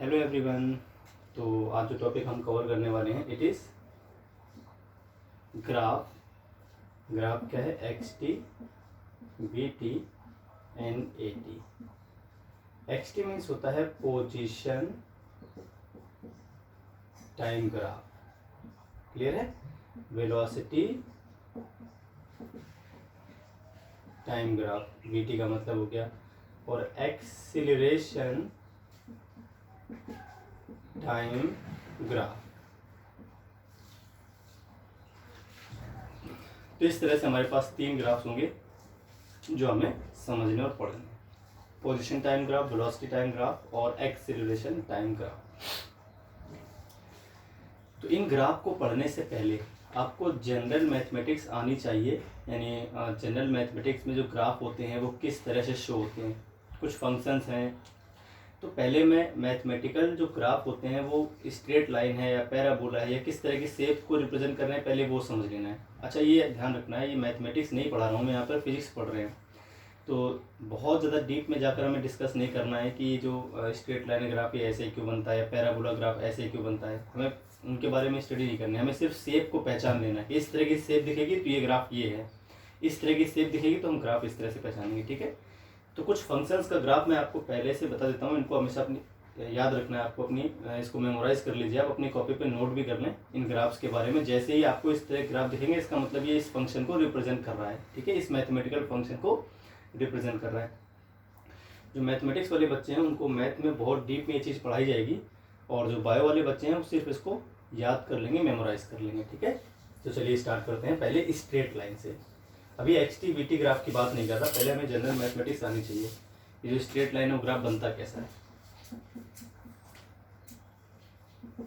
Hello everyone. तो आज जो टॉपिक हम कवर करने वाले हैं इट इज़ ग्राफ। ग्राफ क्या है? X T, B T and A T. X T means होता है पोजीशन टाइम ग्राफ, क्लियर है? Velocity time graph. B T का मतलब हो गया, और एक्सीलरेशन टाइम ग्राफ। तो इस तरह से हमारे पास 3 ग्राफ्स होंगे जो हमें समझने और पढ़ने हैं। Position time graph, velocity time graph और एक्सीलरेशन टाइम ग्राफ। तो इन ग्राफ को पढ़ने से पहले आपको जनरल मैथमेटिक्स आनी चाहिए, यानी जनरल मैथमेटिक्स में जो ग्राफ होते हैं वो किस तरह से शो होते हैं, कुछ फंक्शंस हैं। तो पहले मैं मैथमेटिकल जो ग्राफ होते हैं वो स्ट्रेट लाइन है या पैराबोला है या किस तरह की शेप को रिप्रेजेंट कर रहे हैं, पहले वो समझ लेना है। अच्छा, ये ध्यान रखना है, ये मैथमेटिक्स नहीं पढ़ा रहा हूँ मैं, यहाँ पर फिजिक्स पढ़ रहे हैं। तो बहुत ज़्यादा डीप में जाकर हमें डिस्कस नहीं करना है कि जो स्ट्रेट लाइन ग्राफ ये ऐसे क्यों बनता है, पैराबोला ग्राफ ऐसे क्यों बनता है, हमें उनके बारे में स्टडी नहीं करनी है। हमें सिर्फ शेप को पहचान लेना है कि इस तरह की शेप दिखेगी तो ये ग्राफ ये है, इस तरह की शेप दिखेगी तो हम ग्राफ इस तरह से पहचानेंगे, ठीक है? तो कुछ फंक्शंस का ग्राफ मैं आपको पहले से बता देता हूँ, इनको हमेशा अपनी याद रखना है आपको, अपनी इसको मेमोराइज कर लीजिए आप, अपनी कॉपी पे नोट भी कर लें इन ग्राफ्स के बारे में। जैसे ही आपको इस तरह ग्राफ दिखेंगे इसका मतलब ये इस फंक्शन को रिप्रेजेंट कर रहा है, ठीक है? इस मैथमेटिकल फंक्शन को रिप्रेजेंट कर रहा है। जो मैथमेटिक्स वाले बच्चे हैं उनको मैथ में बहुत डीप में ये चीज़ पढ़ाई जाएगी, और जो बायो वाले बच्चे हैं वो सिर्फ इसको याद कर लेंगे, मेमोराइज कर लेंगे, ठीक है? तो चलिए स्टार्ट करते हैं पहले स्ट्रेट लाइन से। अभी x T V T graph की बात नहीं कर रहा, पहले हमें जनरल मैथमेटिक्स आनी चाहिए। ये जो स्ट्रेट लाइन है ग्राफ बनता कैसा है?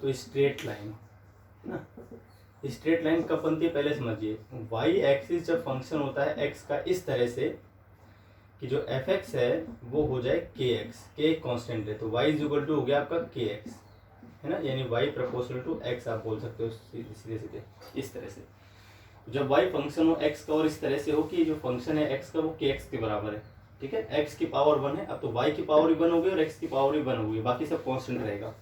तो स्ट्रेट लाइन है ना, स्ट्रेट लाइन कब बनती है पहले समझिए। वाई एक्सिस जब फंक्शन होता है एक्स का इस तरह से कि जो एफ एक्स है वो हो जाए के एक्स, के कांस्टेंट है, तो वाई इज इक्वल टू हो गया आपका के एक्स, है ना, यानी वाई प्रोपोर्शनल टू एक्स आप बोल सकते हो सीधे सीधे इस तरह से। जब वाई फंक्शन हो एक्स का और इस तरह से हो कि जो फंक्शन है एक्स का वो के एक्स के बराबर है, ठीक है? एक्स की पावर 1 है, अब तो वाई की पावर भी 1 होगी और एक्स की पावर भी 1 होगी, बाकी सब कांस्टेंट रहेगा।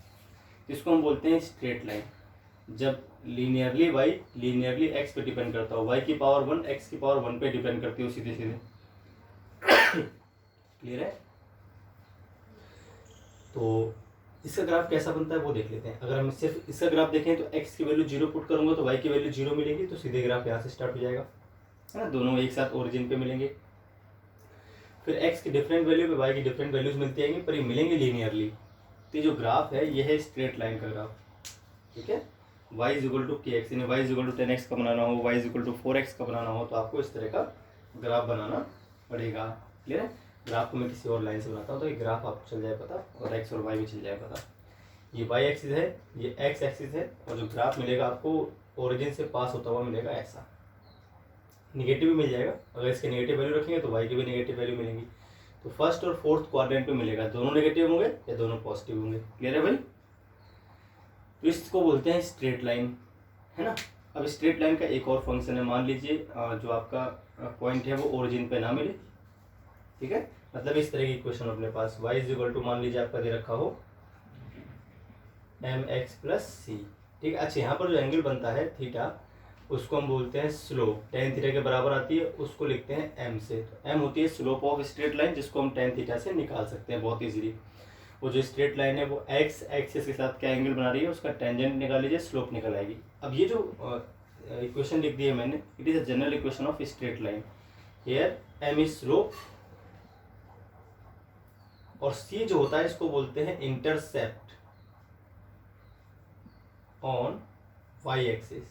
इसको हम बोलते हैं स्ट्रेट लाइन। जब लीनियरली वाई लीनियरली एक्स पे डिपेंड करता हो, वाई की पावर 1 एक्स की पावर 1 पे डिपेंड करती हो सीधे सीधे, क्लियर है? तो इसका ग्राफ कैसा बनता है वो देख लेते हैं। अगर हम सिर्फ इसका ग्राफ देखें तो x की वैल्यू 0 पुट करूंगा तो y की वैल्यू 0 मिलेगी, तो सीधे ग्राफ यहाँ से स्टार्ट हो जाएगा, है ना? दोनों एक साथ ओरिजिन पे मिलेंगे। फिर x की डिफरेंट वैल्यू पे y की डिफरेंट वैल्यूज मिलती आएंगी, पर ये मिलेंगे लीनियरली। तो जो ग्राफ है ये है स्ट्रेट लाइन का ग्राफ, ठीक है? y is equal to k x, यानी y is equal to 10x का बनाना हो, y is equal to 4x का बनाना हो, तो आपको इस तरह का ग्राफ बनाना पड़ेगा, क्लियर है? ग्राफ को मैं किसी और लाइन से बनाता हूँ तो ये ग्राफ आपको चल जाए पता, और x और y भी चल जाए पता। ये y एक्सिस है, ये x एक्सिस है, और जो ग्राफ मिलेगा आपको ओरिजिन से पास होता हुआ मिलेगा ऐसा। निगेटिव भी मिल जाएगा, अगर इसके नेगेटिव वैल्यू रखेंगे तो y की भी नेगेटिव वैल्यू मिलेंगी। तो फर्स्ट और फोर्थ क्वाड्रेंट पे मिलेगा, दोनों नेगेटिव होंगे या दोनों पॉजिटिव होंगे, क्लियर है भाई? तो इसको बोलते हैं स्ट्रेट लाइन, है ना? अब स्ट्रेट लाइन का एक और फंक्शन है, मान लीजिए जो आपका पॉइंट है वो ओरिजिन पे ना मिले, ठीक है? मतलब इस तरह की इक्वेशन अपने पास y इज इक्वल टू मान लीजिए आपका दे रखा हो mx प्लस सी, ठीक है? अच्छा, यहाँ पर जो एंगल बनता है थीटा उसको हम बोलते हैं स्लोप, टेन थीटा के बराबर आती है, उसको लिखते हैं m से। तो m होती है स्लोप ऑफ स्ट्रेट लाइन, जिसको हम टेन थीटा से निकाल सकते हैं बहुत इजीली। वो जो स्ट्रेट लाइन है वो x एक्सिस के साथ क्या एंगल बना रही है उसका टेंजेंट निकाल लीजिए, स्लोप निकल आएगी। अब ये जो इक्वेशन लिख दी है मैंने, it is a general equation of straight line. Here m is slope और c जो होता है इसको बोलते हैं इंटरसेप्ट ऑन y एक्सिस,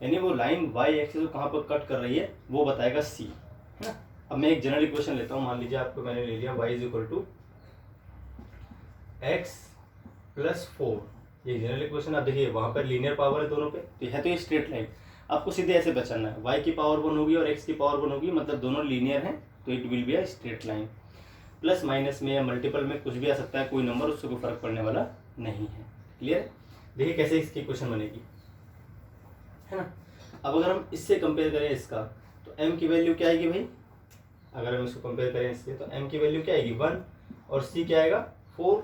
यानी वो लाइन y एक्सिस को कहाँ पर कट कर रही है वो बताएगा c, है ना? अब मैं एक जनरल इक्वेशन लेता हूँ, मान लीजिए आपको मैंने ले लिया y is equal to x plus 4, ये जनरल इक्वेशन। आप देखिए वहाँ पर लीनियर पावर है दोनों पे, तो है तो ये स्ट्रेट लाइन। आपको सीधे ऐसे बचाना है, y की पावर 1 होगी और x की पावर 1 होगी, मतलब दोनों लीनियर हैं, तो it will be a straight line. Plus minus में या मल्टीपल में कुछ भी आ सकता है, कोई नंबर, उससे कोई फर्क पड़ने वाला नहीं है, क्लियर? देखिए कैसे इसकी इक्वेशन बनेगी, है ना? अब अगर हम इससे कंपेयर करें इसका, तो m की वैल्यू क्या आएगी भाई? अगर हम इसको कंपेयर करें इससे तो m की वैल्यू क्या आएगी 1, और c क्या आएगा 4,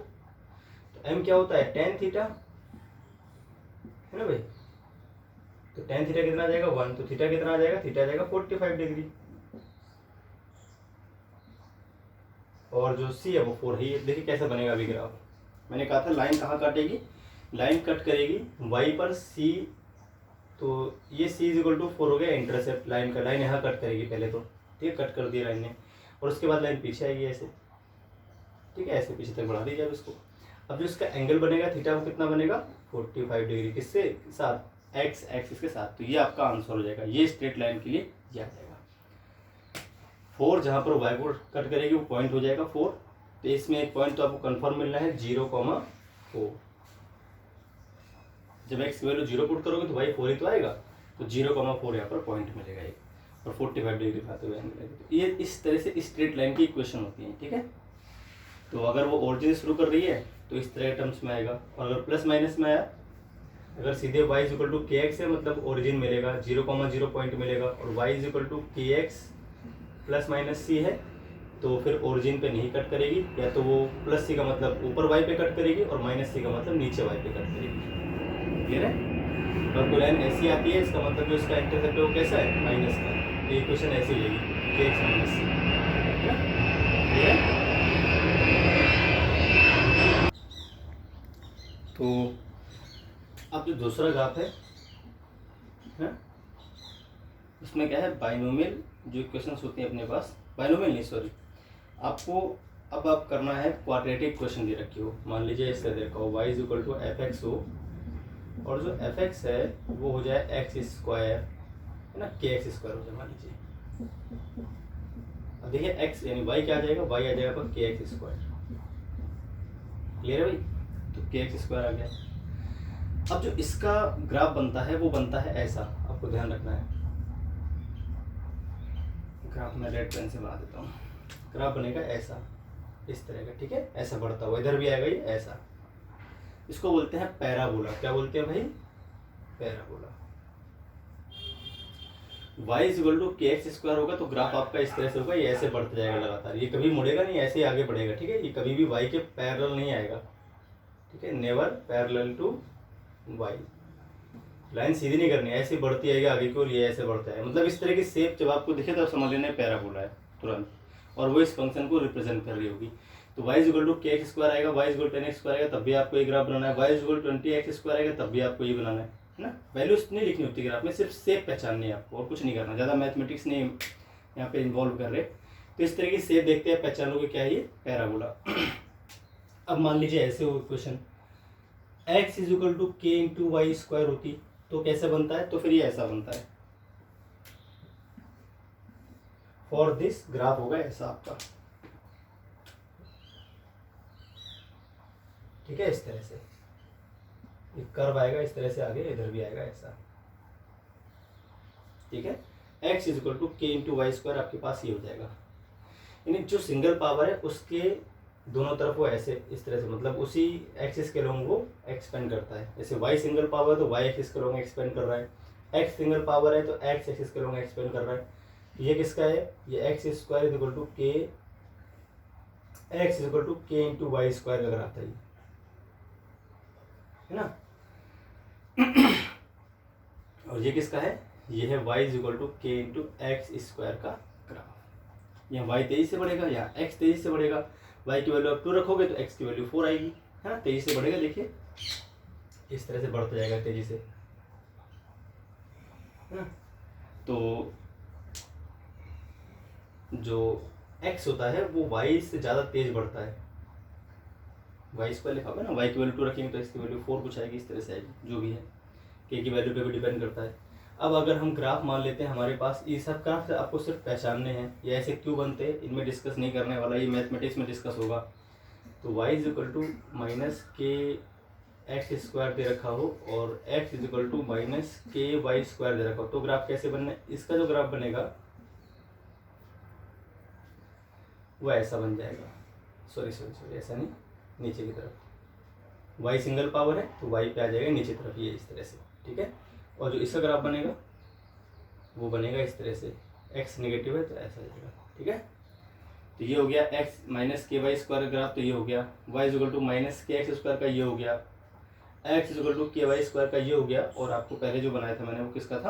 तो m क्या होता है tan थीटा, है ना भाई। तो tan थीटा कितना आ जाएगा 1, तो थीटा कितना आ जाएगा, थीटा आ जाएगा 45 डिग्री, और जो c है वो 4 है। देखिए कैसे बनेगा अभी ग्राफ। मैंने कहा था लाइन कहाँ काटेगी, लाइन कट करेगी y पर c, तो ये c इज इक्वल टू 4 हो गया इंटरसेप्ट लाइन का, लाइन यहाँ कट करेगी पहले तो, ठीक है, कट कर दिया लाइन ने, और उसके बाद लाइन पीछे आएगी ऐसे, ठीक है, ऐसे पीछे तक बढ़ा दीजिए अब इसको। अब जो इसका एंगल बनेगा थीटा वो कितना बनेगा 45 डिग्री, किससे साथ, एक्स एक्सिस के साथ। तो ये आपका आंसर हो जाएगा, ये स्ट्रेट लाइन के लिए ये आ जाएगा 4, जहाँ पर वाई को कट करेगी वो पॉइंट हो जाएगा 4। तो इसमें एक पॉइंट तो आपको कंफर्म मिलना है 0,4। जब एक्स की वैल्यू 0 पुट करोगे तो भाई 4 ही तो आएगा, तो 0,4 यहाँ पर पॉइंट मिलेगा एक, और 45 डिग्री खाते हुए एंगल आएगा। तो ये इस तरह से स्ट्रेट लाइन की इक्वेशन होती है, ठीक है। तो अगर वो ओरिजिन शुरू कर रही है तो इस तरह टर्म्स में आएगा, और अगर प्लस माइनस में आया, अगर सीधे y is equal to k x है मतलब ओरिजिन मिलेगा 0,0 पॉइंट मिलेगा, और y is equal to k x plus minus सी है, तो फिर ओरिजिन पे नहीं कट करेगी, या तो वो प्लस सी का मतलब ऊपर y पे कट करेगी, और माइनस सी का मतलब नीचे y पे कट करेगी। क्लियर है। और कोई लाइन ऐसी आती है, इसका मतलब जो इसका इंटरसेप्ट है वो कैसा है माइनस का, तो इक्वेशन ऐसी हो जाएगी के एक्स माइनस सी। क्लियर है। तो अब जो दूसरा ग्राफ है उसमें क्या है, बाइनोमियल जो इक्वेशंस होती हैं अपने पास, बाइनोमियल नहीं सॉरी, आपको अब आप करना है क्वाड्रेटिक इक्वेशन दे रखी हो, मान लीजिए इससे दे रखा हो y is equal to f x हो, और जो एफ एक्स है वो हो जाए एक्स स्क्वायर, है ना, के एक्स स्क्वायर हो जाए मान लीजिए। अब देखिए x यानी y क्या आ जाएगा, y आ जाएगा पर के एक्स स्क्वायर। क्लियर है भाई, तो के एक्स स्क्वायर आ गया। अब जो इसका ग्राफ बनता है वो बनता है ऐसा, आपको ध्यान रखना है। ग्राफ मैं रेड पेन से बना देता हूँ। ग्राफ बनेगा ऐसा, इस तरह का, ठीक है, ऐसा बढ़ता हुआ, इधर भी आएगा ये ऐसा। इसको बोलते हैं पैराबोला। क्या बोलते हैं भाई, parabola. y is equal to k x square होगा तो ग्राफ आपका इस तरह से होगा, ये ऐसे बढ़ता जाएगा लगातार, ये कभी मुड़ेगा नहीं, ऐसे ही आगे बढ़ेगा, ठीक है। ये कभी भी y के पैरेलल नहीं आएगा, ठीक है, never parallel to y। Line सीधी नहीं करनी, ऐसे बढ़ती आएगी आगे की ओर, ये ऐसे बढ़ता है, मतलब इस तरह की शेप जब आपको दिखे तो आप समझ लेना पैराबोला है तुरंत, और वो इस फंक्शन को रिप्रेजेंट कर रही होगी। तो y is equal to k x square आएगा, y is equal to 10x square आएगा, तब भी आपको ये ग्राफ बनाना है, y is equal to 20x square आएगा, तब भी आपको ये बनाना है ना। वैल्यूज नहीं लिखनी होती ग्राफ में, सिर्फ शेप पहचाननी है आपको, और कुछ नहीं करना, ज़्यादा मैथमेटिक्स नहीं यहाँ पे इन्वॉल्व कर रहे। तो इस तरह की शेप देखते हैं, पहचानोगे क्या है ये पैराबोला। अब मान लीजिए ऐसे हो question, x is equal to k into y square होती तो कैसे बनता है, तो फिर ये ऐसा बनता है। फॉर दिस ग्राफ होगा ऐसा आपका, ठीक है, इस तरह से एक कर्व आएगा, इस तरह से आगे इधर भी आएगा ऐसा, ठीक है। x is equal to k into y square आपके पास ये हो जाएगा, यानी जो सिंगल पावर है उसके दोनों तरफ वो ऐसे इस तरह से, मतलब उसी एक्सिस के लोग वो एक्सपेंड करता है। जैसे y सिंगल पावर है तो y एक्सिस के लोग एक्सपेंड कर रहा है, x सिंगल पावर है तो x एक्सिस के लोग एक्सपेंड कर रहा है। ये किसका है, ये x square is equal to k, x is equal to k into y square अगर आता है ना। और ये किसका है, ये है y is equal to k into x square का ग्राफ। यहाँ y तेजी से बढ़ेगा, यहाँ x तेजी से बढ़ेगा, y की वैल्यू आप 2 रखोगे तो x की वैल्यू 4 आएगी, है ना, तेजी से बढ़ेगा। देखिए इस तरह से बढ़ता जाएगा तेजी से, है ना। तो जो x होता है वो y से ज़्यादा तेज बढ़ता है, y स्क्वायर लिखा होगा ना, y की वैल्यू 2 रखेंगे तो इसकी वैल्यू 4 कुछ आएगी, इस तरह से आएगी, जो भी है k की वैल्यू पे भी डिपेंड करता है। अब अगर हम ग्राफ मान लेते हैं हमारे पास, ये सब ग्राफ आपको सिर्फ पहचानने हैं, ये ऐसे क्यों बनते हैं इनमें डिस्कस नहीं करने वाला, ये मैथमेटिक्स में डिस्कस होगा। तो y is equal to minus k x square दे रखा हो और x is equal to minus k y square दे रखा हो, तो ग्राफ कैसे बनना, इसका जो ग्राफ बनेगा वो ऐसा बन जाएगा, सॉरी ऐसा नहीं, नीचे की तरफ y सिंगल पावर है तो y पे आ जाएगा नीचे तरफ, ये इस तरह से, ठीक है। और जो इसका ग्राफ बनेगा वो बनेगा इस तरह से, x नेगेटिव है तो ऐसा जाएगा, ठीक है। तो ये हो गया x minus k y square का ग्राफ, तो ये हो गया y is equal to minus k x square का, ये हो गया x is equal to k y square का, ये हो गया। और आपको पहले जो बनाया था मैंने वो किसका था,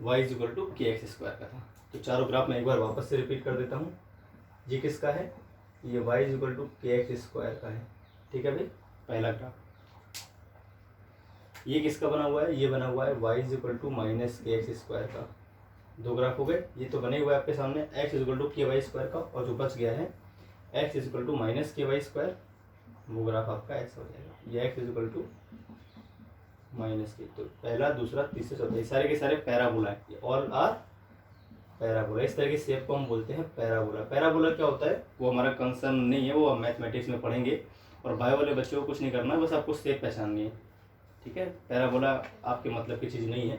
Y is equal to k x square का था। तो चारों ग्राफ मैं एक बार वापस से रिपीट कर देता हूँ। ये किसका है, ये Y is equal to k x square का है, ठीक है भाई, पहला ग्राफ। ये किसका बना हुआ है, ये बना हुआ है y is equal to minus k x square का। दो ग्राफ हो गए, ये तो बने हुए आपके सामने x is equal to k y square का, और जो बच गया है x is equal to minus k y square, वो ग्राफ आपका ऐसा हो जाएगा। ये x is equal to minus k, तो पहला दूसरा तीसरा चौथा, ये सारे के सारे पैराबोला है, ऑल आर पैराबोला। इस तरह की शेप को हम बोलते हैं पैराबोला। पैराबोला क्या होता है वो हमारा कंसर्न नहीं है, वो हम मैथमेटिक्स में पढ़ेंगे, और बायो वाले बच्चों को कुछ नहीं करना है, बस आपको शेप पहचाननी है, ठीक है। पैराबोला आपके मतलब की चीज़ नहीं है,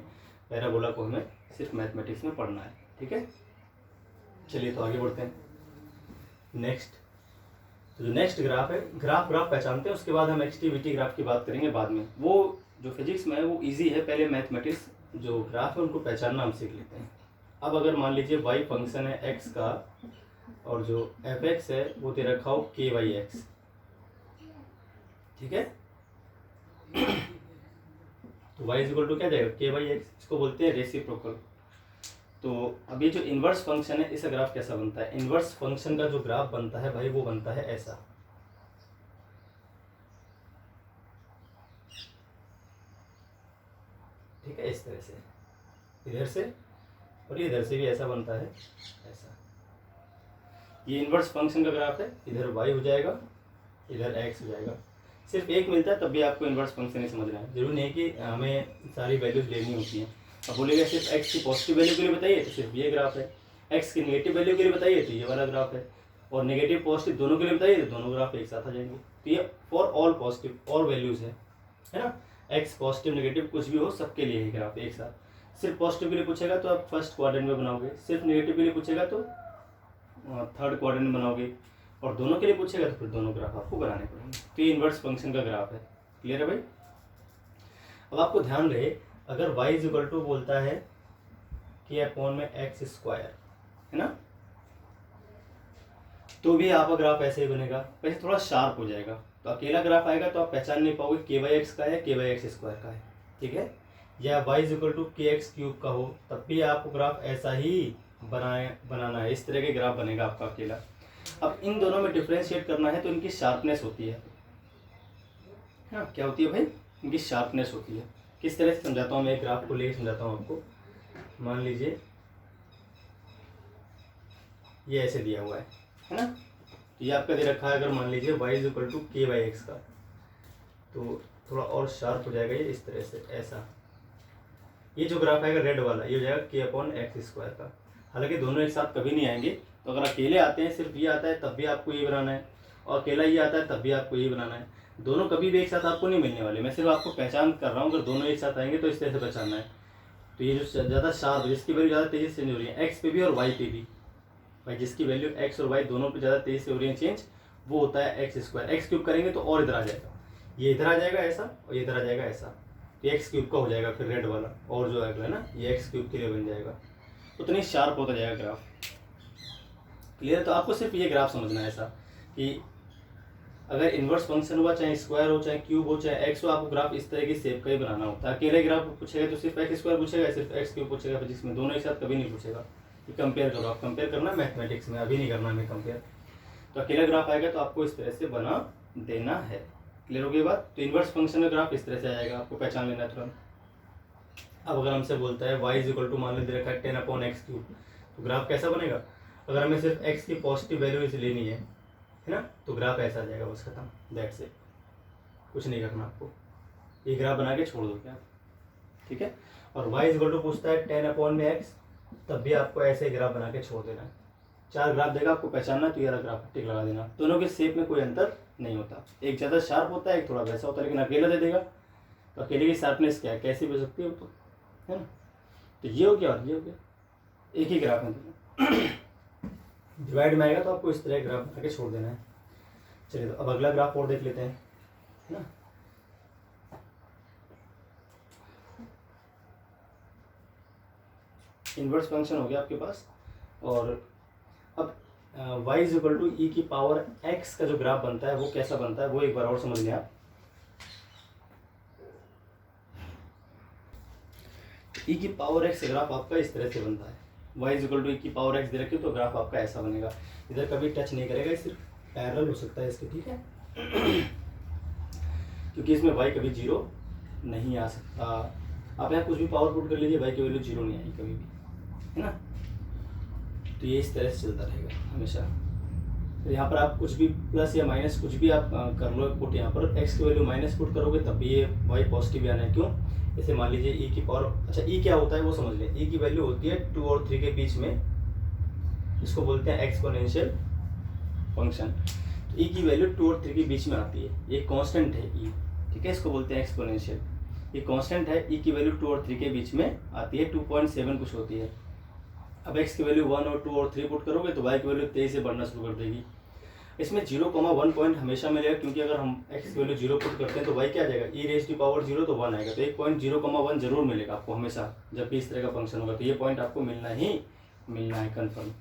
पैराबोला को हमें सिर्फ मैथमेटिक्स में पढ़ना है, ठीक है। चलिए तो आगे बढ़ते हैं। नेक्स्ट, तो जो नेक्स्ट ग्राफ है, ग्राफ पहचानते हैं, उसके बाद हम एक्सटीविटी ग्राफ की बात करेंगे बाद में। वो जो फिजिक्स में है वो इजी है, पहले मैथमेटिक्स जो ग्राफ है उनको पहचानना हम सीख लेते हैं। अब अगर मान लीजिए वाई फंक्शन है एक्स का, और जो एफ एक्स है वो दे रखा हो के वाई एक्स, ठीक है। तो वाई इज इक्वल टू क्या जाएगा, के वाई एक्स, इसको बोलते हैं रेसिप्रोकल। तो अब ये जो इन्वर्स फंक्शन है इसका ग्राफ कैसा बनता है, इन्वर्स फंक्शन का जो ग्राफ बनता है भाई वो बनता है ऐसा, ठीक है, इस तरह से, इधर से और इधर से भी ऐसा बनता है, ऐसा। ये इन्वर्स फंक्शन का ग्राफ है, इधर y हो जाएगा, इधर x हो जाएगा। सिर्फ एक मिलता है तब भी आपको इन्वर्स फंक्शन ही समझना है, जरूरी नहीं कि हमें सारी वैल्यूज लेनी होती हैं। अब बोलेगा सिर्फ x की पॉजिटिव वैल्यू के लिए बताइए तो सिर्फ ये ग्राफ है, x की नेगेटिव वैल्यू के लिए बताइए तो ये वाला ग्राफ है, और नेगेटिव पॉजिटिव दोनों के लिए बताइए तो दोनों ग्राफ एक साथ आ जाएंगे। तो ये फॉर ऑल पॉजिटिव और वैल्यूज है ना, x पॉजिटिव नेगेटिव कुछ भी हो सबके लिए ही ग्राफ एक साथ। सिर्फ पॉजिटिव के लिए पूछेगा तो आप फर्स्ट क्वाड्रेंट में बनाओगे, सिर्फ नेगेटिव के लिए पूछेगा तो थर्ड क्वाड्रेंट में बनाओगे, और दोनों के लिए पूछेगा तो फिर दोनों ग्राफ आपको बनाने पड़ेंगे। तो ये इन्वर्स फंक्शन का ग्राफ है, क्लियर है भाई। अब आपको ध्यान रहे, अगर y इज इक्वल टू बोलता है कि अपॉन में एक्स स्क्वायर, है ना, तो भी आपका ग्राफ ऐसे ही बनेगा, वैसे थोड़ा शार्प हो जाएगा। तो अकेला ग्राफ आएगा तो आप पहचान नहीं पाओगे के वाई एक्स का है, के वाई एक्स स्क्वायर का है, ठीक है। या y is equal to k x cube का हो तब भी आपको ग्राफ ऐसा ही बनाना है, इस तरह के ग्राफ बनेगा आपका अकेला। अब इन दोनों में डिफ्रेंशिएट करना है तो इनकी शार्पनेस होती है, हाँ क्या होती है भाई, इनकी शार्पनेस होती है। किस तरह से समझाता हूँ मैं, एक ग्राफ को लेके समझाता हूँ आपको। मान लीजिए ये ऐसे दिया हुआ है ना, तो ये आपका दे रखा है, अगर मान लीजिए y is equal to k Y x का, तो थोड़ा और शार्प हो जाएगा ये इस तरह से, ऐसा। ये जो ग्राफ आएगा रेड वाला, ये हो जाएगा के अपॉन एक्स स्क्वायर का। हालांकि दोनों एक साथ कभी नहीं आएंगे, तो अगर अकेले आते हैं सिर्फ ये आता है तब भी आपको ये बनाना है, और अकेला ये आता है तब भी आपको ये बनाना है। दोनों कभी भी एक साथ आपको नहीं मिलने वाले, मैं सिर्फ आपको पहचान कर रहा हूँ, अगर दोनों एक साथ आएंगे तो इस तरह से पहचानना है। तो ये जो ज़्यादा शार्प, जिसकी वैल्यू ज़्यादा तेज़ी से चेंज हो रही है एक्स पे भी और वाई पे भी, भाई जिसकी वैल्यू एक्स और वाई दोनों पे ज़्यादा तेज़ी से हो रही है चेंज, वो होता है एक्स स्क्वायर। एक्स क्यूब करेंगे तो और इधर आ जाएगा, ये इधर आ जाएगा ऐसा, और ये इधर आ जाएगा ऐसा, तो एक्स क्यूब का हो जाएगा फिर रेड वाला, और जो अगला है ना ये एक्स क्यूब के लिए बन जाएगा। उतनी शार्प होता जाएगा ग्राफ, क्लियर। तो आपको सिर्फ ये ग्राफ समझना है ऐसा कि अगर इन्वर्स फंक्शन हुआ, चाहे स्क्वायर हो, चाहे क्यूब हो, चाहे एक्स हो, आपको ग्राफ इस तरह की शेप का ही बनाना होता है। अकेले ग्राफ पूछेगा तो सिर्फ एक्स स्क्वायर पूछेगा, सिर्फ एक्स क्यूब पूछेगा, फिजिक्स में दोनों एक साथ कभी नहीं पूछेगा। ये कंपेयर करो, आप कंपेयर करना मैथमेटिक्स में, अभी नहीं करना हमें कंपेयर। तो अकेला ग्राफ आएगा तो आपको इस तरह से बना देना है, क्लियर हो गई बात। तो इन्वर्स फंक्शन का ग्राफ इस तरह से आएगा, आपको पहचान लेना है तुरंत। अब अगर हमसे बोलता है y इज इक्वल टू, मान लो दे रखा है 10 अपॉन एक्स क्यूब, तो ग्राफ कैसा बनेगा। अगर हमें सिर्फ x की पॉजिटिव वैल्यू इसे लेनी है ना, तो ग्राफ ऐसा आ जाएगा, बस खत्म, दैट्स इट, कुछ नहीं करना आपको, ये ग्राफ बना के छोड़ दो क्या, ठीक है। और y इज इक्वल टू पूछता है 10 अपॉन में x, तब भी आपको ऐसे ग्राफ बना के छोड़ देना है। 4 ग्राफ देगा, आपको पहचानना तो ये वाला ग्राफ टिक लगा देना। दोनों के शेप में कोई अंतर नहीं होता, एक ज़्यादा शार्प होता है, एक थोड़ा वैसा होता है, लेकिन अकेला दे देगा तो अकेले की शार्पनेस क्या है, कैसी भी हो सकती है वो, तो है ना। तो ये हो गया और ये हो गया, एक ही ग्राफ में देना। डिवाइड में आएगा तो आपको इस तरह ग्राफ बना के छोड़ देना है। चलिए तो अब अगला ग्राफ और देख लेते हैं, है ना। इन्वर्स फंक्शन हो गया आपके पास, और अब y इज इक्वल टू ई की पावर x का जो ग्राफ बनता है वो कैसा बनता है वो एक बार और समझ लें आप। ई की पावर x ग्राफ आपका इस तरह से बनता है, y इज इक्वल टू ई की पावर x दे रखी तो ग्राफ आपका ऐसा बनेगा। इधर कभी टच नहीं करेगा, सिर्फ पैरेलल हो सकता है इसके, ठीक है। क्योंकि इसमें y कभी जीरो नहीं आ सकता। आप यहाँ कुछ भी पावर पुट कर लीजिए, y की वैल्यू जीरो नहीं आएगी कभी भी, है ना। तो ये इस तरह से चलता रहेगा हमेशा। तो यहाँ पर आप कुछ भी प्लस या माइनस कुछ भी आप कर लो पुट, यहाँ पर x की वैल्यू माइनस पुट करोगे तब भी ये y पॉजिटिव आना है। क्यों? जैसे मान लीजिए e की पावर, अच्छा e क्या होता है वो समझ लें। e की वैल्यू होती है 2 और 3 के बीच में, इसको बोलते हैं एक्सपोनेंशियल फंक्शन। तो e की वैल्यू 2 और 3 के बीच में आती है, ये कांस्टेंट है e, ठीक है, इसको बोलते हैं एक्सपोनेंशियल। ये कांस्टेंट है, e की वैल्यू 2 और 3 के बीच में आती है, 2.7 कुछ होती है। अब x की वैल्यू 1 और 2 और 3 पुट करोगे तो y की वैल्यू तेज़ी से बढ़ना शुरू कर देगी। इसमें 0,1 पॉइंट हमेशा मिलेगा, क्योंकि अगर हम x की वैल्यू 0 पुट करते हैं तो y क्या आ जाएगा, e रेज़ टू पावर 0 तो 1 आएगा। तो एक पॉइंट 0,1 जरूर मिलेगा आपको हमेशा, जब भी इस तरह का फंक्शन होगा तो ये पॉइंट आपको मिलना है कन्फर्म।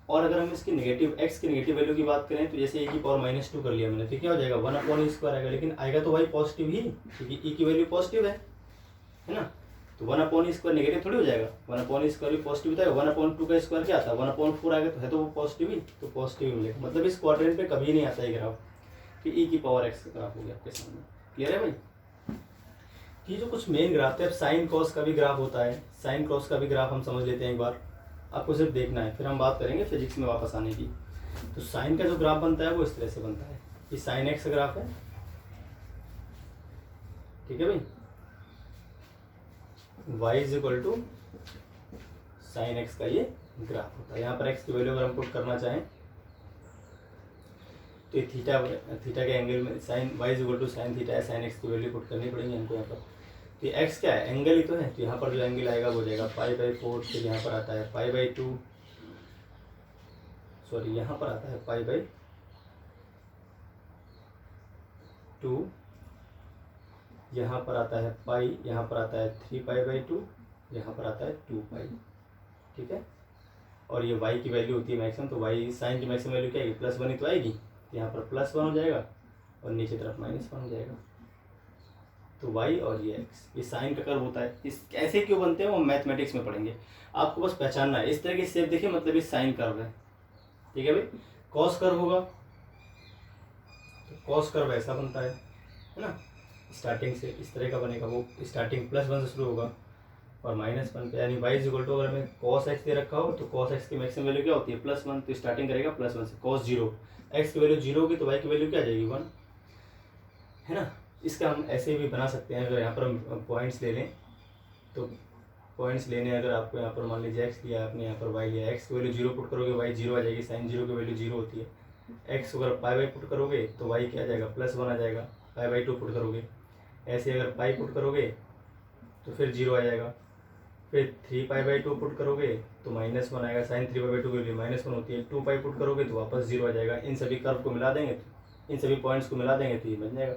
और अगर हम इसकी नेगेटिव x की नेगेटिव वैल्यू की बात करें तो जैसे e की पावर -2 कर लिया मैंने, तो क्या हो जाएगा 1/e² आएगा, लेकिन आएगा तो y पॉजिटिव ही, क्योंकि e की वैल्यू पॉजिटिव है ना। तो 1/e² नेगेटिव थोड़ी हो जाएगा, 1/e² भी पॉजिटिव था। 1/2 का स्क्वायर क्या आता है, 1/4 आएगा तो है तो वो पॉजिटिव ही, तो पॉजिटिव मिलेगा। मतलब इस क्वाड्रेंट पे कभी नहीं आता है ग्राफ कि e की पावर x का ग्राफ हो गया आपके सामने। क्लियर है भाई? ये जो कुछ मेन ग्राफ है, अब साइन कॉस का भी ग्राफ होता है, साइन कॉस का भी ग्राफ हम समझ लेते हैं एक बार, आपको सिर्फ देखना है, फिर हम बात करेंगे फिजिक्स में वापस आने की। तो साइन का जो ग्राफ बनता है वो इस तरह से बनता है, ये साइन x का ग्राफ है, ठीक है भाई। y is equal to sine x का ये ग्राफ होता है। यहाँ पर x की वैल्यू अगर हम पुट करना चाहें तो ये थीटा के एंगल में sine y is equal to sine theta है, साइन x की वैल्यू पुट करनी पड़ेगी हमको यहाँ पर। तो ये x क्या है, एंगल ही तो है, तो यहाँ पर जो एंगल आएगा वो हो जाएगा π/4, फिर यहाँ पर आता है π/2, सॉरी यहाँ पर आता है π/2, यहाँ पर आता है पाई, यहाँ पर आता है 3π/2, यहाँ पर आता है 2π, ठीक है। और ये y की वैल्यू होती है मैक्सिमम, तो y साइन की मैक्सिमम वैल्यू क्या आएगी, +1 ही तो आएगी, तो यहाँ पर +1 हो जाएगा और नीचे तरफ -1 हो जाएगा। तो y और ये x, ये साइन का कर्व होता है। इस ऐसे क्यों बनते हैं वो मैथमेटिक्स में पढ़ेंगे, आपको बस पहचानना है। इस तरह की शेप देखिए, मतलब ये साइन कर्व है, ठीक है भाई। कॉस कर्व होगा तो कॉस कर्व ऐसा बनता है ना, स्टार्टिंग से इस तरह का बनेगा, वो स्टार्टिंग +1 से शुरू होगा और -1 पे, यानी y इज इक्वल टू, अगर हमें cos x दे रखा हो तो cos x की मैक्सिमम वैल्यू क्या होती है, +1, तो स्टार्टिंग करेगा +1 से। cos 0, x की वैल्यू 0 होगी तो y की वैल्यू क्या आ जाएगी 1, है ना। इसका हम ऐसे भी बना सकते हैं, अगर यहाँ पर हम पॉइंट्स ले लें तो पॉइंट्स लेने, अगर आपको यहाँ पर मान लीजिए x लिया आपने, यहाँ पर y लिया, x की वैल्यू 0 पुट करोगे y 0 आ जाएगी, साइन 0 की वैल्यू 0 होती है। x अगर π/2 पुट करोगे तो y क्या आ जाएगा, +1 आ जाएगा, π/2 पुट करोगे। ऐसे अगर पाई पुट करोगे तो फिर 0 आ जाएगा, फिर 3π/2 पुट करोगे तो -1 आएगा, साइन 3π/2 की वैल्यू -1 होती है। 2π पुट करोगे तो वापस 0 आ जाएगा। इन सभी कर्व को मिला देंगे, तो इन सभी पॉइंट्स को मिला देंगे तो ये बन जाएगा।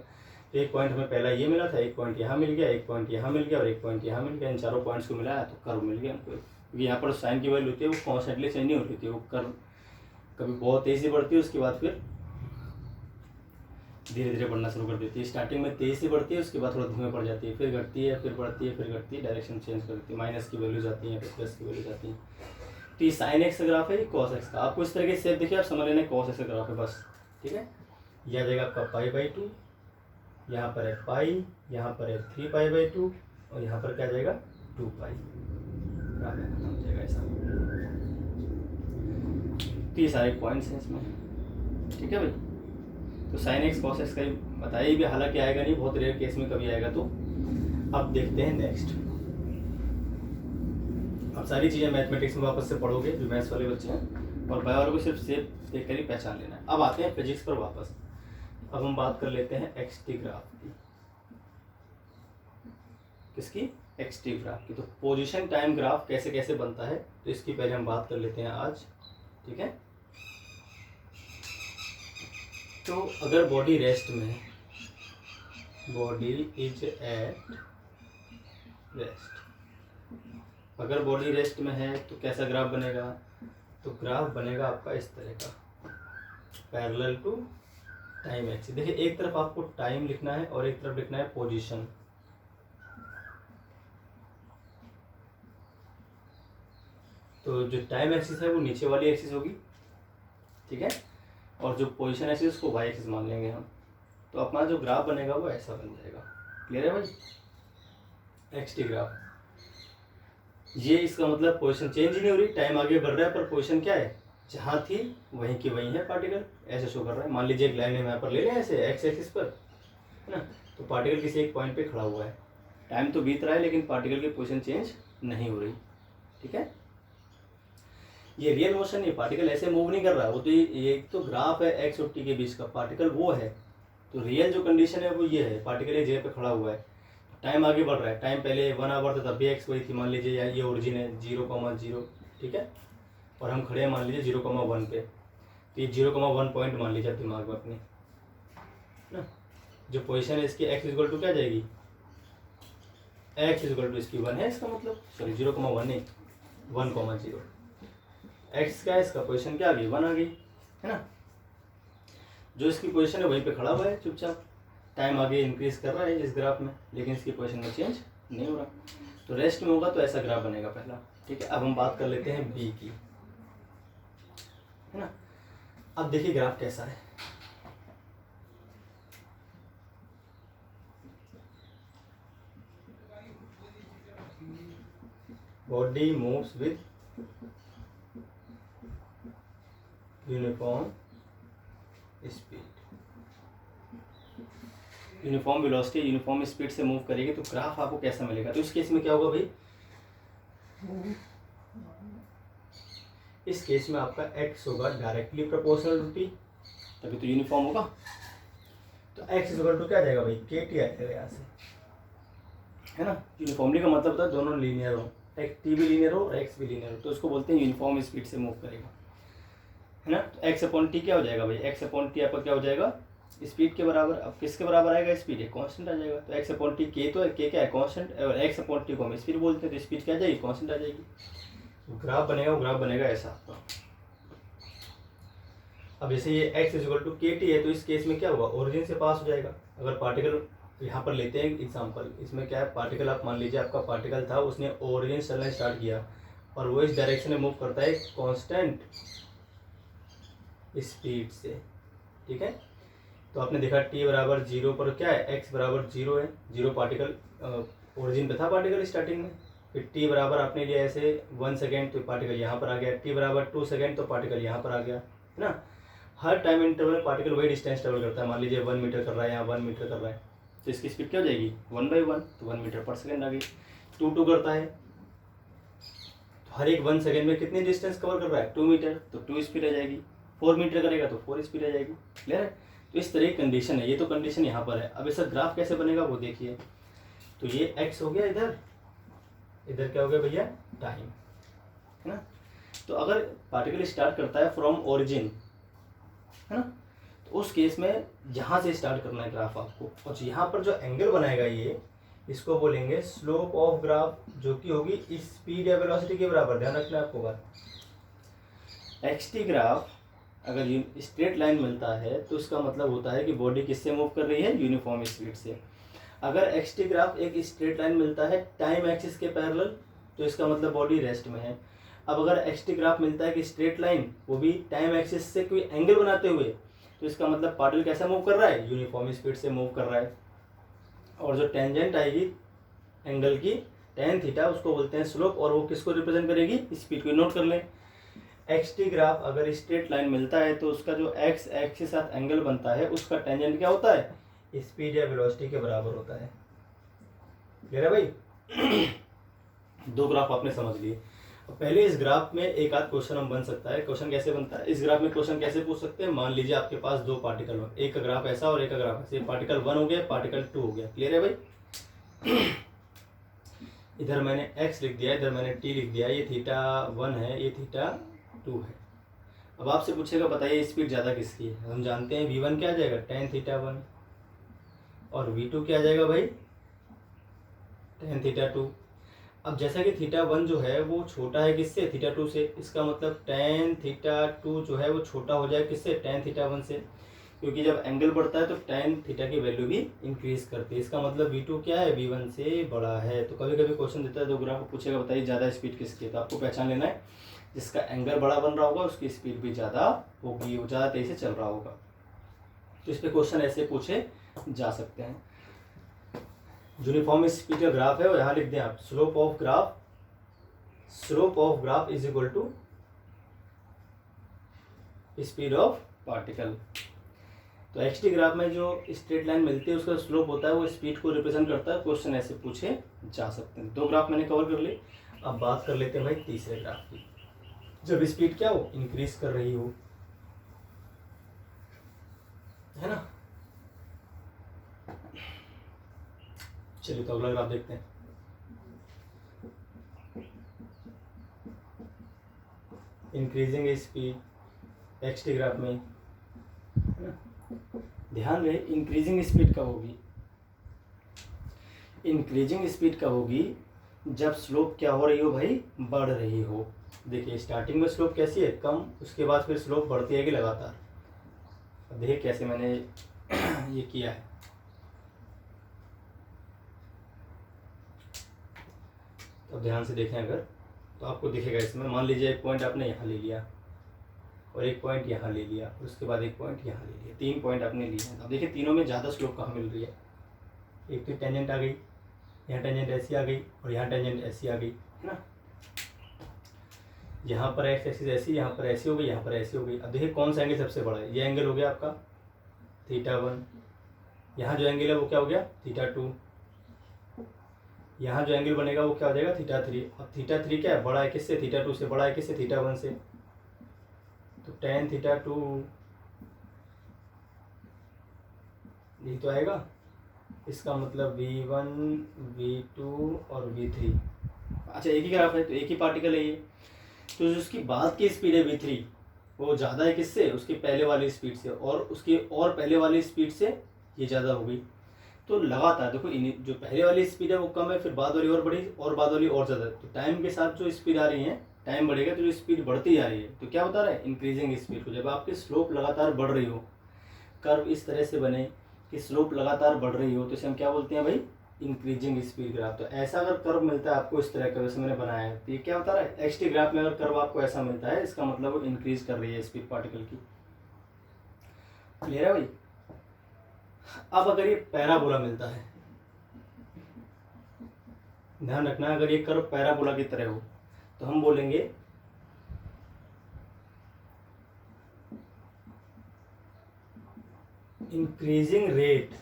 तो एक पॉइंट हमें पहला ये मिला था, एक पॉइंट यहाँ मिल गया, एक पॉइंट यहाँ मिल गया और एक पॉइंट यहाँ मिल गया। इन चारों पॉइंट्स को मिलाया तो कर्व मिल गया हमको। क्योंकि यहाँ पर साइन की वैल्यू होती है वो कॉन्स्टेंटली चेंज नहीं होती थी, वो कर्व कभी बहुत तेज़ी बढ़ती है, उसके बाद फिर धीरे धीरे बढ़ना शुरू कर देती है। स्टार्टिंग में तेज़ी से बढ़ती है, उसके बाद थोड़ा धीमे पड़ जाती है, फिर घटती है, फिर बढ़ती है, फिर घटती है, डायरेक्शन चेंज करती है, माइनस की वैल्यू जाती है, फिर प्लस की वैल्यू जाती है। तो ये साइन x का ग्राफ है, ये कॉस x का। आपको इस तरह के शेप देखिए, आप समझ लेना कॉस x का ग्राफ है बस, ठीक है। यह आ जाएगा आपका π/2, यहाँ पर है पाई, यहाँ पर है 3π/2 और यहाँ पर क्या आ जाएगा 2π, ग्राफ खत्म हो जाएगा ऐसा। तो ये सारे पॉइंट्स हैं इसमें, ठीक है भाई। तो साइन एक्स कॉस एक्स का ही बताइए भी, हालांकि आएगा नहीं, बहुत रेयर केस में कभी आएगा। तो अब देखते हैं नेक्स्ट। अब सारी चीज़ें मैथमेटिक्स में वापस से पढ़ोगे जो मैथ्स वाले बच्चे हैं, और बायो वालों को सिर्फ शेप देख कर ही पहचान लेना है। अब आते हैं फिजिक्स पर वापस। अब हम बात कर लेते हैं एक्स-टी ग्राफ की। किसकी? एक्स-टी ग्राफ की। तो पोजीशन टाइम ग्राफ कैसे कैसे बनता है तो इसकी पहले हम बात कर लेते हैं आज, ठीक है। तो अगर बॉडी रेस्ट में है, बॉडी इज एट रेस्ट, अगर बॉडी रेस्ट में है तो कैसा ग्राफ बनेगा, तो ग्राफ बनेगा आपका इस तरह का, पैरेलल टू टाइम एक्सिस। देखिए एक तरफ आपको टाइम लिखना है और एक तरफ लिखना है पोजीशन। तो जो टाइम एक्सिस है वो नीचे वाली एक्सिस होगी, ठीक है, और जो पोजीशन एक्सिस उसको वाई एक्सिस मान लेंगे हम। तो अपना जो ग्राफ बनेगा वो ऐसा बन जाएगा। क्लियर है भाई? एक्स टी ग्राफ, ये इसका मतलब पोजीशन चेंज ही नहीं हो रही, टाइम आगे बढ़ रहा है पर पोजीशन क्या है, जहाँ थी वहीं की वहीं है पार्टिकल, ऐसे शो कर रहा है। मान लीजिए एक लाइन है यहाँ पर ले लें ऐसे एक्स एक्सिस पर, है ना, तो पार्टिकल किसी एक पॉइंट पे खड़ा हुआ है, टाइम तो बीत रहा है लेकिन पार्टिकल की पोजीशन चेंज नहीं हो रही, ठीक है। ये रियल मोशन नहीं, पार्टिकल ऐसे मूव नहीं कर रहा, वो तो ये तो ग्राफ है एक्स और टी के बीच का, पार्टिकल वो है। तो रियल जो कंडीशन है वो ये है, पार्टिकल एक जगह पे खड़ा हुआ है, टाइम आगे बढ़ रहा है, टाइम पहले 1 आवर था तब भी एक्स वही थी, मान लीजिए या ये ओरिजिन है 0,0, ठीक है, और हम खड़े हैं मान लीजिए 0,1 पे, तो ये 0,1 पॉइंट मान लीजिए दिमाग में अपने ना। जो पोजीशन है इसकी एक्स इक्वल टू क्या जाएगी, एक्स इक्वल टू इसकी 1 है, इसका मतलब सॉरी 0,1 नहीं 1,0, एक्स क्या है इसका पोजीशन क्या आ गई 1 आ गई, है ना। जो इसकी पोजीशन है वहीं पे खड़ा हुआ है चुपचाप, टाइम आगे इंक्रीज कर रहा है इस ग्राफ में लेकिन इसकी पोजीशन में चेंज नहीं हो रहा, तो रेस्ट में होगा तो ऐसा ग्राफ बनेगा पहला, ठीक है। अब हम बात कर लेते हैं बी की, है ना। अब देखिए ग्राफ कैसा है, body moves with uniform speed, uniform velocity uniform speed से मूव करेगी, तो ग्राफ आपको कैसा मिलेगा। तो इस केस में क्या होगा भाई, इस केस में आपका x होगा डायरेक्टली प्रोपोर्शनल टू t, तभी तो यूनिफॉर्म होगा। तो x इक्वल टू क्या आ जाएगा भाई, के टी आएगा यहाँ से, है ना। यूनिफॉर्मली का मतलब होता है दोनों लीनियर हो, एक t भी लीनियर हो और x भी लीनियर हो, तो उसको बोलते हैं यूनिफॉर्म स्पीड से मूव करेगा, है ना। तो x अपॉन टी क्या हो जाएगा भाई, x अपॉन टी आपका क्या हो जाएगा, स्पीड के बराबर। अब किसके बराबर आएगा, स्पीड है कांस्टेंट आ जाएगा, तो x अपॉन टी के, तो के क्या है कांस्टेंट, और x अपॉन टी को हम स्पीड बोलते हैं, तो स्पीड क्या आ जाएगी कांस्टेंट आ जाएगी। तो ग्राफ बनेगा, वो ग्राफ बनेगा ऐसा आपका। अब जैसे ये x इक्वल टू के टी है, तो इस केस में क्या होगा, ओरिजिन से पास हो जाएगा। अगर पार्टिकल यहाँ पर लेते हैं एग्जाम्पल, इसमें क्या है, पार्टिकल आप मान लीजिए आपका पार्टिकल था, उसने ओरिजिन से चलना स्टार्ट किया और वो इस डायरेक्शन में मूव करता है कांस्टेंट स्पीड से, ठीक है। तो आपने देखा t बराबर 0 पर क्या है, x बराबर 0 है, 0 पार्टिकल ओरिजिन पे था पार्टिकल स्टार्टिंग में, फिर t बराबर आपने लिया ऐसे 1 सेकेंड, तो पार्टिकल यहाँ पर आ गया, t बराबर 2 सेकेंड, तो पार्टिकल यहाँ पर आ गया, है ना। हर टाइम इंटरवल में पार्टिकल वही डिस्टेंस ट्रेवल करता है, मान लीजिए 1 मीटर कर रहा है, यहाँ 1 मीटर कर रहा है, तो इसकी स्पीड क्या हो जाएगी 1/1, तो 1 मीटर पर सेकेंड आ गई। 2 करता है, तो हर एक 1 सेकेंड में कितनी डिस्टेंस कवर कर रहा है 2 मीटर, तो 2 स्पीड आ जाएगी। 4 मीटर करेगा तो 4 स्पीड आ जाएगी। क्लियर है। तो इस तरह की कंडीशन है, ये तो कंडीशन यहाँ पर है। अब इसका ग्राफ कैसे बनेगा वो देखिए। तो ये x हो गया, इधर क्या हो गया भैया टाइम, है ना। तो अगर पार्टिकल स्टार्ट करता है फ्रॉम ओरिजिन, है ना, तो उस केस में यहाँ से स्टार्ट करना है ग्राफ आपको, और यहाँ पर जो एंगल बनाएगा ये, इसको बोलेंगे स्लोप ऑफ ग्राफ, जो कि होगी इस स्पीड या वेलोसिटी के बराबर। ध्यान रखना है आपको बात। एक्स टी ग्राफ अगर स्ट्रेट लाइन मिलता है तो उसका मतलब होता है कि बॉडी किससे मूव कर रही है, यूनिफॉर्म स्पीड से। अगर एक्स टी ग्राफ एक स्ट्रेट लाइन मिलता है टाइम एक्सिस के पैरेलल, तो इसका मतलब बॉडी रेस्ट में है। अब अगर एक्स टी ग्राफ मिलता है कि स्ट्रेट लाइन, वो भी टाइम एक्सिस से कोई एंगल बनाते हुए, तो इसका मतलब पार्टिकल कैसा मूव कर रहा है, यूनिफॉर्म स्पीड से मूव कर रहा है। और जो टेंजेंट आएगी एंगल की tan थीटा, उसको बोलते हैं स्लोप, और वो किसको रिप्रेजेंट करेगी, स्पीड को। नोट कर लें, एक्स टी ग्राफ अगर स्ट्रेट लाइन मिलता है तो उसका जो एक्स एक्स के साथ एंगल बनता है, उसका टेंजेंट क्या होता है, स्पीड या वेलोसिटी के बराबर होता है। क्लियर है भाई। दो ग्राफ आपने समझ लिए। पहले इस ग्राफ में एक आध क्वेश्चन हम बन सकता है। क्वेश्चन कैसे बनता है इस ग्राफ में, क्वेश्चन कैसे पूछ सकते हैं, मान लीजिए आपके पास दो पार्टिकल हो, एक का ग्राफ ऐसा और एक का ग्राफ ऐसे, पार्टिकल 1 हो गया, पार्टिकल 2 हो गया। क्लियर है भाई। इधर मैंने x लिख दिया, इधर मैंने t लिख दिया, ये थीटा 1 है, ये थीटा 2 है। अब आपसे पूछेगा बताइए स्पीड ज़्यादा किसकी है। हम जानते हैं v1 क्या आ जाएगा tan थीटा 1, और v2 क्या आ जाएगा भाई tan थीटा 2। अब जैसा कि थीटा 1 जो है वो छोटा है किससे, थीटा 2 से, इसका मतलब tan थीटा 2 जो है वो छोटा हो जाए किससे, tan थीटा 1 से, क्योंकि जब एंगल बढ़ता है तो tan थीटा की वैल्यू भी इंक्रीज करती है। इसका मतलब V2 क्या है, V1 से बड़ा है। तो कभी कभी क्वेश्चन देता है तो ग्राफ पूछेगा बताइए ज़्यादा स्पीड किसकी है, तो आपको पहचान लेना है जिसका एंगल बड़ा बन रहा होगा उसकी स्पीड भी ज़्यादा होगी, वो ज़्यादा तेज़ी से चल रहा होगा। तो इस पर क्वेश्चन ऐसे पूछे जा सकते हैं। यूनिफॉर्म स्पीड का ग्राफ है और यहाँ लिख दें आप slope of graph is equal to speed of particle. तो एक्सटी ग्राफ में जो स्ट्रेट लाइन मिलती है उसका स्लोप होता है वो स्पीड को रिप्रेजेंट करता है। क्वेश्चन ऐसे पूछे जा सकते हैं। 2 ग्राफ मैंने कवर कर लिए। अब बात कर लेते हैं भाई तीसरे ग्राफ की, जब स्पीड क्या हो, इंक्रीज कर रही हो, है ना। चलिए तो अगला ग्राफ देखते हैं। इंक्रीजिंग स्पीड एक्सटी ग्राफ में, है ना। ध्यान रहे इंक्रीजिंग स्पीड कब होगी, इंक्रीजिंग स्पीड कब होगी, जब स्लोप क्या हो रही हो भाई, बढ़ रही हो। देखिए स्टार्टिंग में स्लोप कैसी है, कम, उसके बाद फिर स्लोप बढ़ती है कि लगातार। अब देखिए कैसे मैंने ये किया है। तो ध्यान से देखें अगर तो आपको दिखेगा इसमें, मान लीजिए एक पॉइंट आपने यहाँ ले लिया और एक पॉइंट यहाँ ले लिया और उसके बाद एक पॉइंट यहाँ ले लिया, 3 पॉइंट आपने लिए हैं। अब देखिए तीनों में ज़्यादा स्लोप कहाँ मिल रही है, एक तो टेंजेंट आ गई, यहाँ टेंजेंट ऐसी आ गई और यहाँ टेंजेंट ऐसी आ गई, है ना। यहाँ पर एक्स एक्सिस ऐसी, यहाँ पर ऐसी हो गई, यहाँ पर ऐसी हो गई। अब देखिए कौन सा एंगल सबसे बड़ा है, ये एंगल हो गया आपका थीटा 1, यहाँ जो एंगल है वो क्या हो गया थीटा 2, यहाँ जो एंगल बनेगा वो क्या हो जाएगा थीटा 3। अब थीटा 3 क्या है, बड़ा है किससे, थीटा 2 से, बड़ा है किससे, थीटा 1 से। तो tan थीटा 2 यही तो आएगा। इसका मतलब V1 V2 और V3। अच्छा एक ही ग्राफ है तो एक ही पार्टिकल है ये, तो जो उसकी बाद की स्पीड है V3 वो ज़्यादा है किससे, उसकी पहले वाली स्पीड से, और उसकी और पहले वाली स्पीड से ये ज़्यादा हो गई। तो लगातार देखो जो पहले वाली स्पीड है वो कम है, फिर बाद वाली और बढ़ी और बाद वाली और ज़्यादा। तो टाइम के साथ जो स्पीड आ रही है, टाइम बढ़ेगा तो जो स्पीड बढ़ती जा रही है, तो क्या बता रहा है इंक्रीजिंग स्पीड को। जब आपकी स्लोप लगातार बढ़ रही हो, कर्व इस तरह से बने कि स्लोप लगातार बढ़ रही हो, तो इसे हम क्या बोलते हैं भाई, इंक्रीजिंग स्पीड ग्राफ। तो ऐसा अगर कर्व मिलता है आपको इस तरह का जैसे मैंने बनाया है, तो ये क्या बता रहा है, एक्सटी ग्राफ में अगर कर्व आपको ऐसा मिलता है इसका मतलब वो इंक्रीज कर रही है स्पीड पार्टिकल की। क्लियर है भाई। अब अगर ये पैराबोला मिलता है, ध्यान रखना अगर ये कर्व पैराबोला की तरह हो तो हम बोलेंगे increasing rate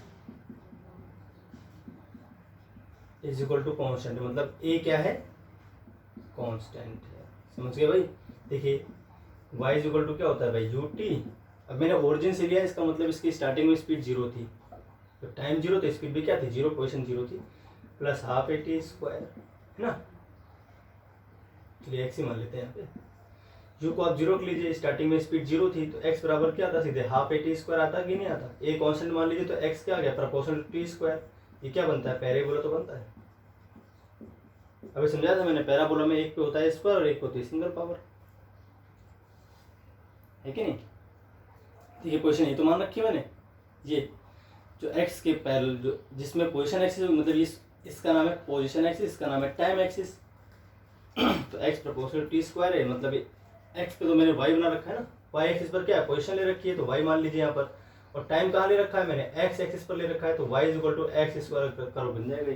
is equal to constant. मतलब ए क्या है, कॉन्स्टेंट है। समझ गए भाई। देखिए y इज इक्वल टू क्या होता है भाई, ut। अब मैंने ओरिजिन से लिया, इसका मतलब इसकी स्टार्टिंग में स्पीड 0 थी, तो टाइम 0 तो स्पीड भी क्या थी 0, पोजिशन 0 थी, प्लस हाफ AT स्क्वायर, है ना। चलिए एक्स ही मान लेते हैं यहाँ पे। यू को आप 0 लीजिए, स्टार्टिंग में स्पीड 0 थी तो x बराबर क्या आता, सीधे हाफ AT स्क्वायर आता कि नहीं आता। ए कांस्टेंट मान लीजिए तो x क्या आ गया, प्रोपोर्शनल टू t स्क्वायर। ये क्या बनता है, पैराबोला तो बनता है। अभी समझाया था मैंने, पैराबोला में एक पे होता है स्क्वायर और एक पे होती है सिंगल पावर, है कि नहीं। ठीक है, पोजीशन ये तो मान रखी है मैंने। ये जो x के पैरेलल जो जिसमें पोजीशन एक्सिस, मतलब इसका नाम है पोजीशन एक्सिस, इसका नाम है टाइम एक्सिस। तो x प्रोपोर्शनल टी स्क्वायर है, मतलब x पे तो मैंने y बना रखा है ना, y एक्सिस पर क्या है पोजीशन ले रखी है तो y मान लीजिए यहाँ पर, और टाइम कहाँ ले रखा है मैंने, x एक्सिस पर ले रखा है, तो y is equal to x square curve बन जाएगा।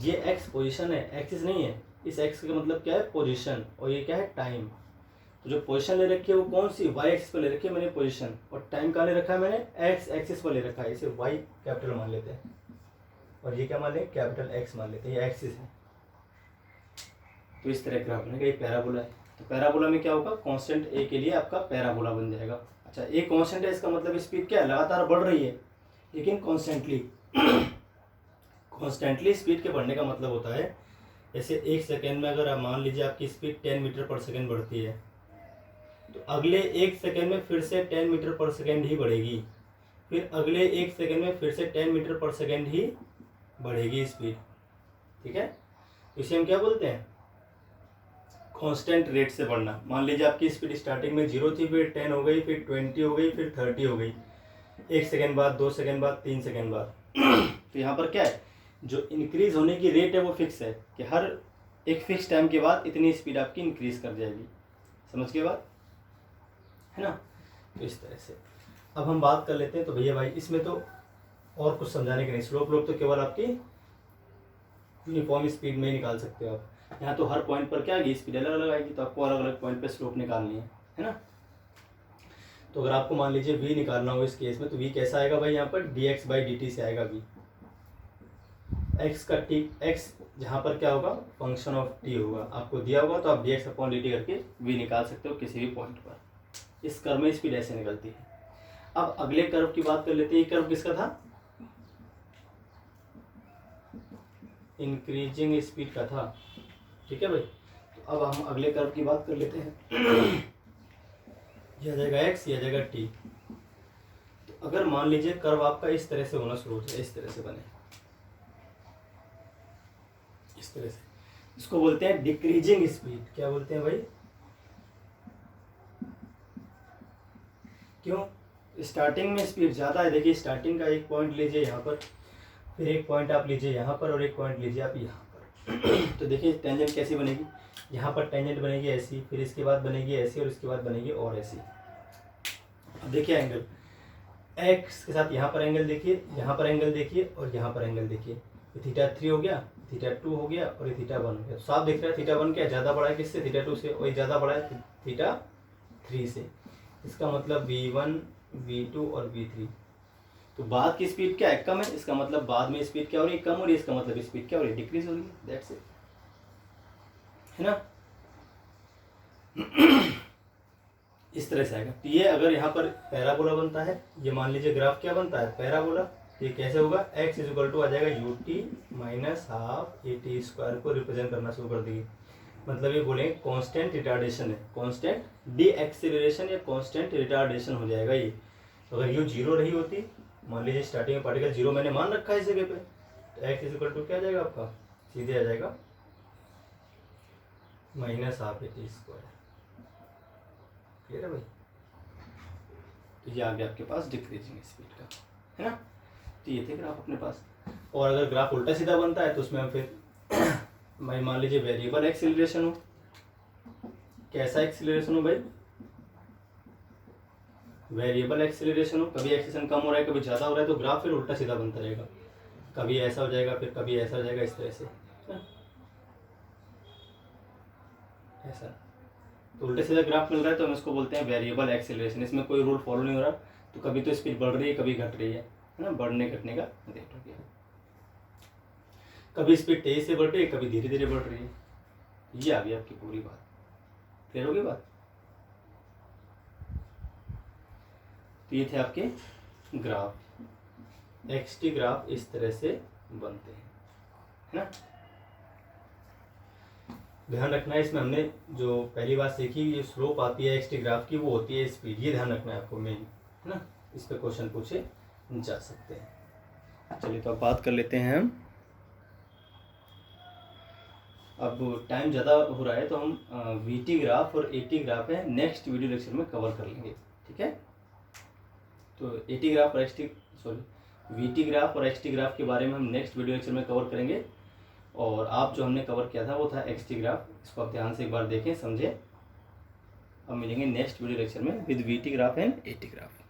ये x पोजीशन है, एक्सिस नहीं है। इस x का मतलब क्या है, पोजीशन, और ये क्या है टाइम। तो जो पोजीशन ले रखी है वो कौन सी, y एक्सिस पर ले रखी है मैंने पोजीशन, और टाइम कहाँ ले रखा है मैंने, x एक्सिस पर ले रखा है। इसे y कैपिटल मान लेते हैं और ये क्या मान लें, कैपिटल X मान लेते हैं, ये एक्सिस है। तो इस तरह ग्राफ बनेगा, ये पैराबोला है। तो पैराबोला में क्या होगा, कांस्टेंट a के लिए आपका पैराबोला बन जाएगा। अच्छा a कांस्टेंट है, इसका मतलब स्पीड क्या है, लगातार बढ़ रही है लेकिन कॉन्स्टेंटली। कॉन्स्टेंटली स्पीड के बढ़ने का मतलब होता है, जैसे 1 सेकेंड में अगर आप मान लीजिए आपकी स्पीड 10 मीटर पर सेकेंड बढ़ती है, तो अगले 1 सेकेंड में फिर से 10 मीटर पर सेकेंड ही बढ़ेगी, फिर अगले 1 सेकेंड में फिर से 10 मीटर पर सेकेंड ही बढ़ेगी स्पीड। ठीक है, इसे हम क्या बोलते हैं, कांस्टेंट रेट से बढ़ना। मान लीजिए आपकी स्पीड स्टार्टिंग में 0 थी, फिर 10 हो गई, फिर 20 हो गई, फिर 30 हो गई, 1 सेकेंड बाद, 2 सेकेंड बाद, 3 सेकेंड बाद। तो यहाँ पर क्या है, जो इंक्रीज होने की रेट है वो फिक्स है कि हर एक फिक्स टाइम के बाद इतनी स्पीड आपकी इंक्रीज कर जाएगी। समझ के बात है ना। तो इस तरह से अब हम बात कर लेते हैं। तो भैया भाई इसमें तो और कुछ समझाने के नहीं, स्लोप लोप तो केवल आपकी यूनिफॉर्म स्पीड में ही निकाल सकते हो आप। यहाँ तो हर पॉइंट पर क्या आएगी, स्पीड अलग अलग आएगी, तो आपको अलग अलग पॉइंट पे स्लोप निकालनी है ना। तो अगर आपको मान लीजिए v निकालना हो इस केस में, तो v कैसा आएगा भाई, यहाँ पर dx/dt से आएगा v। x का t, x जहाँ पर क्या होगा, फंक्शन ऑफ t होगा, आपको दिया होगा तो आप dx/dt करके v निकाल सकते हो किसी भी पॉइंट पर। इस कर्व में स्पीड ऐसे निकलती है। अब अगले कर्व की बात कर लेते हैं। ये कर्व किसका था, इंक्रीजिंग स्पीड का था, ठीक है भाई। तो अब हम अगले कर्व की बात कर लेते हैं। यह जाएगा x, यह जाएगा t। तो अगर मान लीजिए कर्व आपका इस तरह से होना शुरू हो जाए, इस तरह से बने, इस तरह से, इसको बोलते हैं डिक्रीजिंग स्पीड। क्या बोलते हैं भाई, क्यों, स्टार्टिंग में स्पीड ज़्यादा है। देखिए स्टार्टिंग का एक पॉइंट लीजिए यहाँ पर, फिर एक पॉइंट आप लीजिए यहाँ पर, और एक पॉइंट लीजिए आप यहाँ पर। तो देखिए टेंजेंट कैसी बनेगी, यहाँ पर टेंजेंट बनेगी ऐसी, फिर इसके बाद बनेगी ऐसी, और इसके बाद बनेगी और ऐसी। अब देखिए एंगल x के साथ यहाँ पर एंगल देखिए, यहाँ पर एंगल देखिए, और यहाँ पर एंगल देखिए। ये θ3 हो गया, θ2 हो गया, और ये θ1 हो गया। तो साफ दिख रहा है θ1 क्या ज़्यादा बड़ा है किससे, θ2 से, और ये ज़्यादा बड़ा है θ3 से। इसका मतलब v1, v2 और v3। तो बाद की स्पीड क्या है, कम है, इसका मतलब बाद में स्पीड क्या हो रही है, कम हो रही है, इसका मतलब स्पीड क्या हो रही है, डिक्रीज हो रही है। दैट्स इट, है ना। इस तरह से आएगा। तो ये अगर यहाँ पर पैराबोला बनता है, ये मान लीजिए ग्राफ क्या बनता है, पैराबोला। तो ये कैसे होगा, x आ जाएगा ut माइनस हाफ at² को रिप्रेजेंट करना शुरू कर देगी। मतलब ये बोलेंगे कांस्टेंट रिटार्डेशन है, कांस्टेंट डी एक्सेलरेशन या कांस्टेंट रिटार्डेशन हो जाएगा ये। तो अगर यू 0 रही होती, मान लीजिए स्टार्टिंग में पार्टिकल 0 मैंने मान रखा है इस जगह पे, तो x क्या आ जाएगा आपका, सीधे आ जाएगा माइनस हाफ at²। क्लियर है भाई। तो ये आ गया आपके पास डिक्रीजिंग स्पीड का, है ना। तो ये थे ग्राफ अपने पास। और अगर ग्राफ उल्टा सीधा बनता है तो उसमें हम फिर भाई मान लीजिए वेरिएबल एक्सीलरेशन हो। कैसा एक्सीलरेशन हो भाई, वेरिएबल एक्सीलरेशन हो। कभी एक्सीलरेशन कम हो रहा है, कभी ज़्यादा हो रहा है, तो ग्राफ फिर उल्टा सीधा बनता रहेगा। कभी ऐसा हो जाएगा, फिर कभी ऐसा हो जाएगा, इस तरह से ऐसा। तो उल्टे सीधा ग्राफ मिल रहा है तो हम इसको बोलते हैं वेरिएबल एक्सीलरेशन। इसमें कोई रूल फॉलो नहीं हो रहा, तो कभी तो स्पीड बढ़ रही है, कभी घट रही है ना, बढ़ने घटने का रेट हो गया। कभी स्पीड तेज से बढ़ रही है, कभी धीरे धीरे बढ़ रही है। ये आ गई आपकी पूरी बात, क्लियर होगी बात। तो ये थे आपके ग्राफ, xt ग्राफ इस तरह से बनते हैं, है ना। ध्यान रखना है इसमें, हमने जो पहली बात सीखी, ये स्लोप आती है xt ग्राफ की, वो होती है स्पीड। ये ध्यान रखना है आपको मेन, है ना। इस पे क्वेश्चन पूछे जा सकते हैं। चलिए तो अब बात कर लेते हैं हम। अब टाइम ज़्यादा हो रहा है तो हम वीटी ग्राफ और एटी ग्राफ है नेक्स्ट वीडियो लेक्चर में कवर कर लेंगे, ठीक है। तो एटी ग्राफ और वीटी ग्राफ और एक्सटी ग्राफ के बारे में हम नेक्स्ट वीडियो लेक्चर में कवर करेंगे। और आप जो हमने कवर किया था वो था एक्सटी ग्राफ, इसको आप ध्यान से एक बार देखें, समझें। अब मिलेंगे नेक्स्ट वीडियो लेक्चर में with VT graph and eighty graph.